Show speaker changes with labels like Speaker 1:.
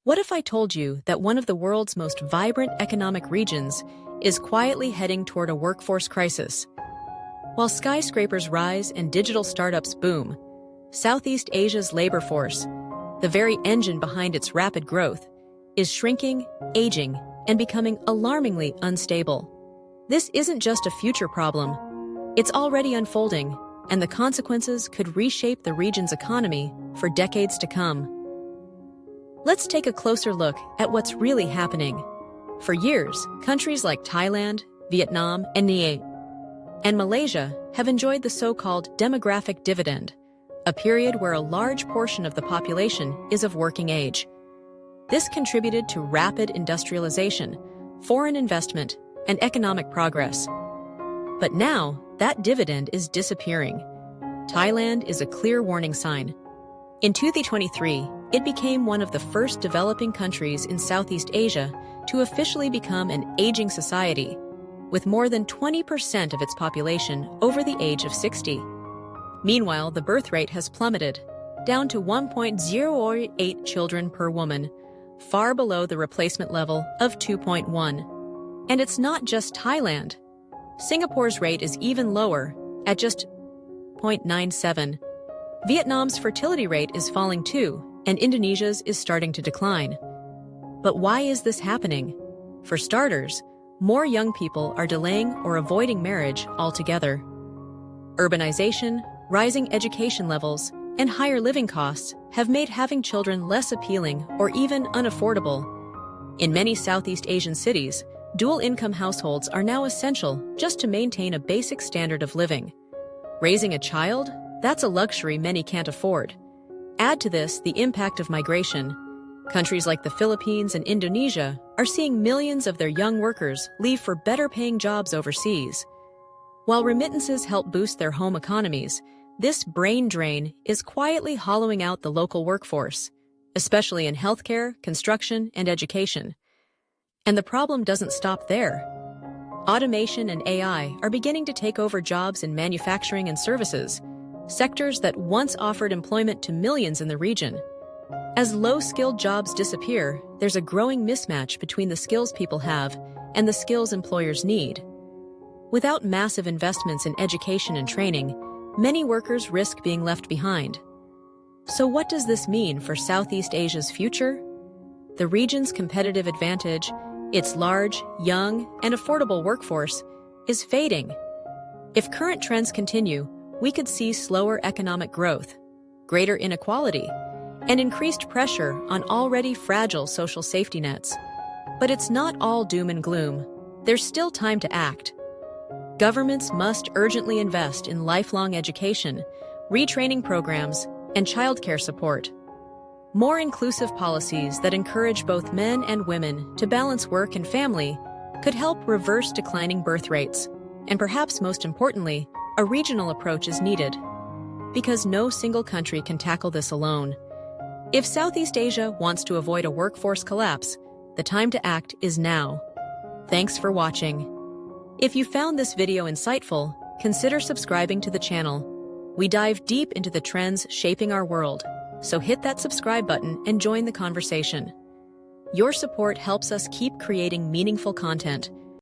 Speaker 1: What if I told you that one of the world's most vibrant economic regions is quietly heading toward a workforce crisis? While skyscrapers rise and digital startups boom, Southeast Asia's labor force, the very engine behind its rapid growth, is shrinking, aging, and becoming alarmingly unstable. This isn't just a future problem. It's already unfolding, and the consequences could reshape the region's economy for decades to come. Let's take a closer look at what's really happening. For years, countries like Thailand, Vietnam, and Malaysia have enjoyed the so-called demographic dividend, a period where a large portion of the population is of working age. This contributed to rapid industrialization, foreign investment, and economic progress. But now, that dividend is disappearing. Thailand is a clear warning sign. In 2023, it became one of the first developing countries in Southeast Asia to officially become an aging society, with more than 20% of its population over the age of 60. Meanwhile, the birth rate has plummeted, down to 1.08 children per woman, far below the replacement level of 2.1. And it's not just Thailand. Singapore's rate is even lower, at just 0.97. Vietnam's fertility rate is falling too, and Indonesia's is starting to decline. But why is this happening? For starters, more young people are delaying or avoiding marriage altogether. Urbanization, rising education levels, and higher living costs have made having children less appealing or even unaffordable. In many Southeast Asian cities, dual-income households are now essential just to maintain a basic standard of living. Raising a child? That's a luxury many can't afford. Add to this the impact of migration. Countries like the Philippines and Indonesia are seeing millions of their young workers leave for better-paying jobs overseas. While remittances help boost their home economies, this brain drain is quietly hollowing out the local workforce, especially in healthcare, construction, and education. And the problem doesn't stop there. Automation and AI are beginning to take over jobs in manufacturing and services, sectors that once offered employment to millions in the region. As low-skilled jobs disappear, there's a growing mismatch between the skills people have and the skills employers need. Without massive investments in education and training, many workers risk being left behind. So what does this mean for Southeast Asia's future? The region's competitive advantage, its large, young, and affordable workforce, is fading. If current trends continue, we could see slower economic growth, greater inequality, and increased pressure on already fragile social safety nets. But it's not all doom and gloom. There's still time to act. Governments must urgently invest in lifelong education, retraining programs, and childcare support. More inclusive policies that encourage both men and women to balance work and family could help reverse declining birth rates. And perhaps most importantly, a regional approach is needed, because no single country can tackle this alone. If Southeast Asia wants to avoid a workforce collapse, the time to act is now. Thanks for watching. If you found this video insightful, consider subscribing to the channel. We dive deep into the trends shaping our world, so hit that subscribe button and join the conversation. Your support helps us keep creating meaningful content,